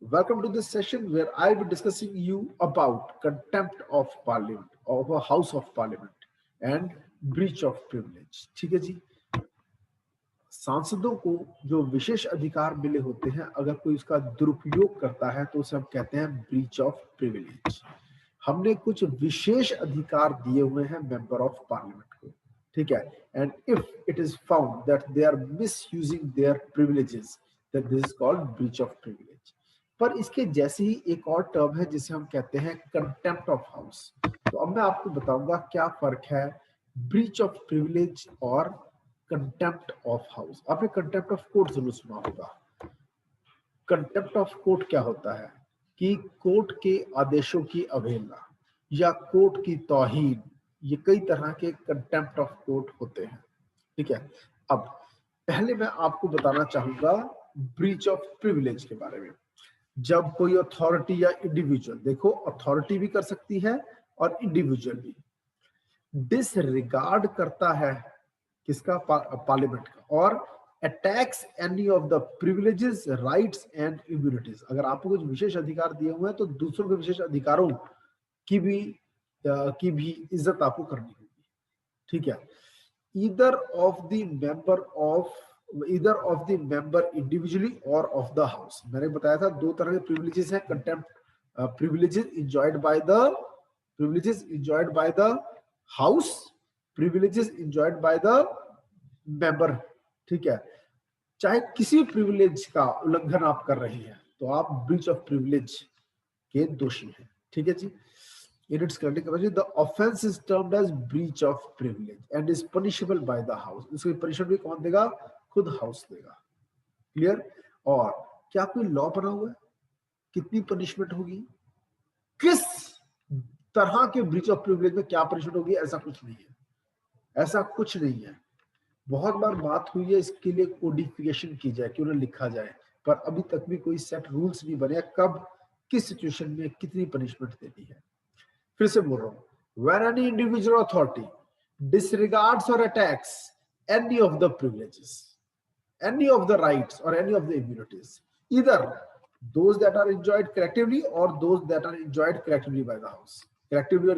Welcome to this session where I will be discussing you about contempt of parliament, of a house of parliament and breach of privilege. ठीक है जी। सांसदों को जो विशेष अधिकार मिले होते हैं, अगर कोई उसका दुरुपयोग करता है तो उसे हम कहते हैं ब्रीच ऑफ प्रिविलेज। हमने कुछ विशेष अधिकार दिए हुए हैं मेंबर ऑफ पार्लियामेंट को, ठीक है। And if it is found that they are misusing their privileges, that this is called breach of privilege. पर इसके जैसे ही एक और टर्म है जिसे हम कहते हैं कंटेम्प्ट ऑफ हाउस। तो अब मैं आपको बताऊंगा क्या फर्क है ब्रीच ऑफ प्रिविलेज और कंटेम्प्ट ऑफ हाउस। आपने कंटेम्प्ट ऑफ कोर्ट जरूर सुना होगा। कंटेम्प्ट ऑफ कोर्ट क्या होता है कि कोर्ट के आदेशों की अवहेलना या कोर्ट की तौहीन, ये कई तरह के कंटेम्प्ट ऑफ कोर्ट होते हैं, ठीक है। अब पहले मैं आपको बताना चाहूंगा ब्रीच ऑफ प्रिविलेज के बारे में। जब कोई अथॉरिटी या इंडिविजुअल, देखो अथॉरिटी भी कर सकती है और इंडिविजुअल भी, डिसरिगार्ड करता है किसका, पार्लियामेंट का, और attacks any of the privileges, rights and immunities. अगर आपको कुछ विशेष अधिकार दिए हुए हैं तो दूसरों के विशेष अधिकारों की भी इज्जत आपको करनी होगी, ठीक है। Either of the member individually और ऑफ द हाउस। मैंने बताया था दो तरह के प्रिविलेजेस हैं। Contempt privileges enjoyed by the house, privileges enjoyed by the member, ठीक है। चाहे किसी प्रिविलेज का उल्लंघन आप कर रहे हैं तो आप ब्रीच ऑफ प्रिविलेज के दोषी हैं, ठीक है जी। In its current capacity, the offense is termed as breach of privilege and is punishable by the house. इसकी पनिशमेंट भी कौन देगा? खुद हाउस देगा। क्लियर? और क्या कोई लॉ बना हुआ है कितनी पनिशमेंट होगी, किस तरह के ब्रीच ऑफ प्रिविलेज में क्या पनिशमेंट होगी? ऐसा कुछ नहीं है, ऐसा कुछ नहीं है। बहुत बार बात हुई है इसके लिए कोडिफिकेशन की जाए, क्यों ना लिखा जाए, पर अभी तक भी कोई सेट रूल्स नहीं बने कब किस सिचुएशन में कितनी पनिशमेंट देनी है। फिर से बोल रहा हूं, when any individual authority disregards or attacks any of the privileges, any of the rights or any of the immunities, either those that are enjoyed collectively or those that are enjoyed collectively by the house, collectively or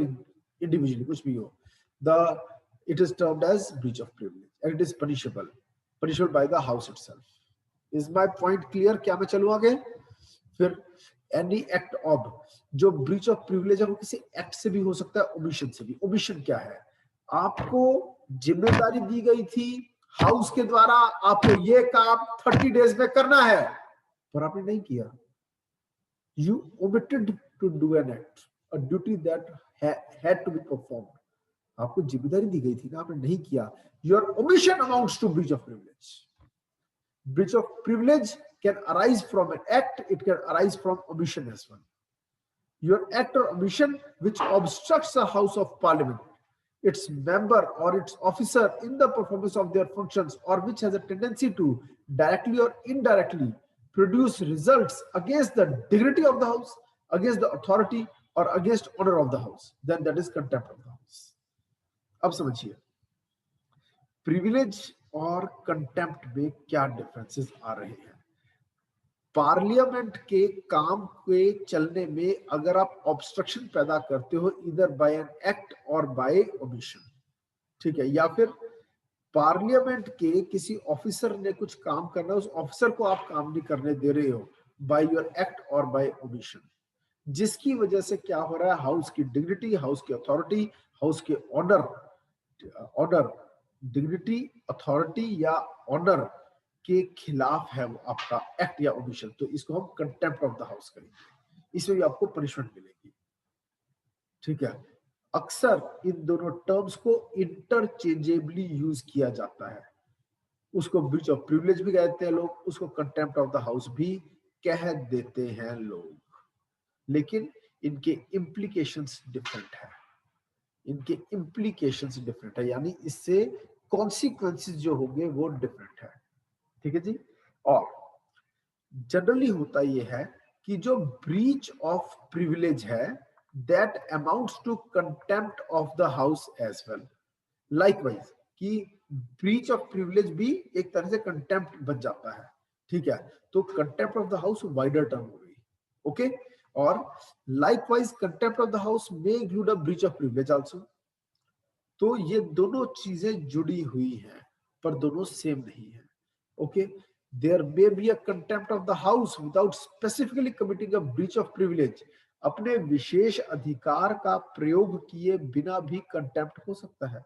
individually, कुछ भी हो, the it is termed as breach of privilege and it is punishable by the house itself. Is my point clear? क्या मैं चलूं आगे? फिर any act of, जो breach of privilege है वो किसी एक्ट से भी हो सकता है, ओमिशन से भी। ओमिशन क्या है? आपको जिम्मेदारी दी गई थी हाउस के द्वारा, आपको ये काम 30 डेज में करना है, पर आपने नहीं किया। You omitted to do an act, a duty that had to be performed. आपको जिम्मेदारी दी गई थी ना, आपने नहीं किया। Your omission amounts to breach of privilege. Breach of privilege can arise from an act, it can arise from omission as well. Your act or omission which obstructs the House of Parliament, its member or its officer in the performance of their functions, or which has a tendency to directly or indirectly produce results against the dignity of the House, against the authority or against honor of the House, then that is contempt of the House. अब समझिए privilege और contempt में क्या differences आ रहे हैं। Parliament के काम के चलने में अगर आप ऑब्स्ट्रक्शन पैदा करते हो इधर बाय एन एक्ट और बाय ओमिशन, ठीक है, या फिर पार्लियामेंट के किसी ऑफिसर ने कुछ काम करना है, उस ऑफिसर को आप काम नहीं करने दे रहे हो बाय योर एक्ट और बाय ओमिशन, जिसकी वजह से क्या हो रहा है, हाउस की डिग्निटी, हाउस की अथॉरिटी, हाउस के ऑनर, डिग्निटी, अथॉरिटी या ऑनर के खिलाफ है वो आपका एक्ट या ओमिशन, तो इसको हम कंटेम्प्ट ऑफ द हाउस करेंगे। इसमें भी आपको पनिशमेंट मिलेगी, ठीक है। अक्सर इन दोनों टर्म्स को इंटरचेंजेबली यूज किया जाता है। उसको ब्रीच ऑफ प्रिविलेज भी कहते हैं लोग, उसको कंटेम्प्ट ऑफ द हाउस भी कह देते हैं लोग, लेकिन इनके इम्प्लीकेशंस डिफरेंट है। इनके इम्प्लीकेशंस डिफरेंट है, यानी इससे कॉन्सिक्वेंसेस जो होंगे वो डिफरेंट है, ठीक है जी। और जनरली होता ये है कि जो ब्रीच ऑफ प्रिविलेज है that amounts to contempt of the house as well. Likewise कि ब्रीच ऑफ प्रिविलेज भी एक तरह से कंटेम्प्ट बन जाता है, ठीक है। तो contempt of the house wider term हो गई, ओके। और likewise contempt of the house may include a breach of privilege also. तो ये दोनों चीजें जुड़ी हुई हैं पर दोनों सेम नहीं है। Okay, there may be a contempt of the house without specifically committing a breach of privilege. अपने विशेष अधिकार का प्रयोग किए बिना भी कंटेम्प्ट हो सकता है।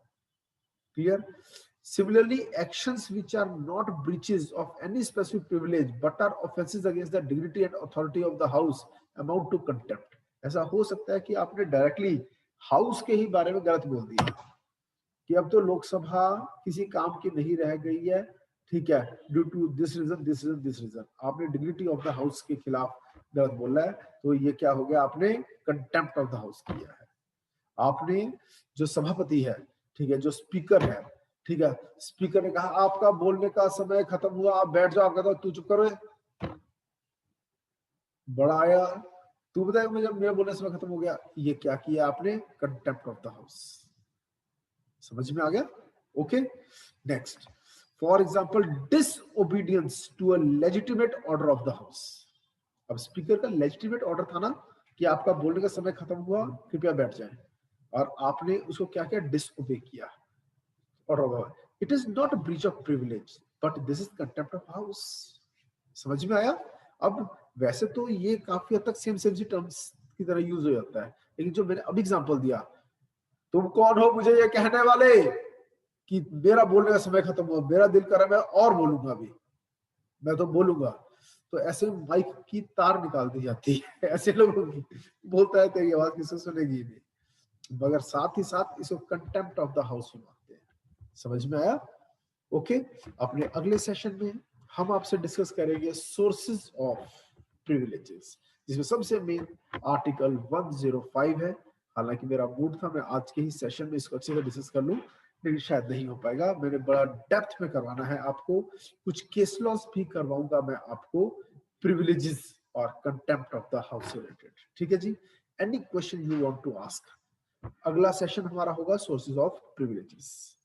Clear? Similarly, actions which are not breaches of any specific privilege but are offenses against the dignity and authority of the house amount to contempt। ऐसा हो सकता है कि आपने डायरेक्टली हाउस के ही बारे में गलत बोल दिया कि अब तो लोकसभा किसी काम की नहीं रह गई है, ठीक है, due to this reason this reason this reason. आपने डिग्निटी ऑफ द हाउस के खिलाफ गलत बोला है, तो ये क्या हो गया, आपने कंटेम्प्ट ऑफ द हाउस किया है। आपने जो सभापति है, ठीक है, जो स्पीकर है, ठीक है, स्पीकर ने कहा आपका बोलने का समय खत्म हुआ, आप बैठ जाओ। आप कहता तू चुप करो, बड़ा आया, तू बताए मुझे, मेरा बोलने समय खत्म हो गया। ये क्या किया आपने, कंटेम्प्ट ऑफ द हाउस। समझ में आ गया? Okay, next, for example disobedience to a legitimate order of the house. अब स्पीकर का लेजिटिमेट ऑर्डर था ना कि आपका बोलने का समय खत्म हुआ, कृपया बैठ जाए, और आपने उसको क्या किया, डिसओबे किया। और it is not a breach of privilege but this is contempt of house. समझ में आया? अब वैसे तो ये काफी हद तक सेम सेम सी टर्म्स की तरह यूज हो जाता है, लेकिन जो मैंने अभी एग्जांपल दिया, तुम कौन हो मुझे ये कहने वाले कि मेरा बोलने का समय खत्म हुआ, मेरा दिल कर रहा है मैं और बोलूंगा, अभी मैं तो बोलूंगा। तो ऐसे माइक की तार निकाल दी जाती है ऐसे लोगों की, बोलता है तेरी आवाज किसी सुनेगी नहीं, मगर साथ ही साथ इसको कंटेम्प्ट ऑफ द हाउस में मानते हैं। समझ में आया? ओके, अपने अगले सेशन में हम आपसे डिस्कस करेंगे सोर्सेज ऑफ प्रिविलेजेस, जिसमें सबसे मेन आर्टिकल 105 है। हालांकि मेरा मूड था मैं आज के ही सेशन में इसको अच्छे से डिस्कस कर लूं, लेकिन शायद नहीं हो पाएगा। मैंने बड़ा डेप्थ में करवाना है आपको, कुछ केस लॉस भी करवाऊंगा मैं आपको प्रिविलेजेस और contempt of the house related. ठीक है जी? Any question you want to ask? अगला सेशन हमारा होगा सोर्सेज ऑफ प्रिविलेजेस।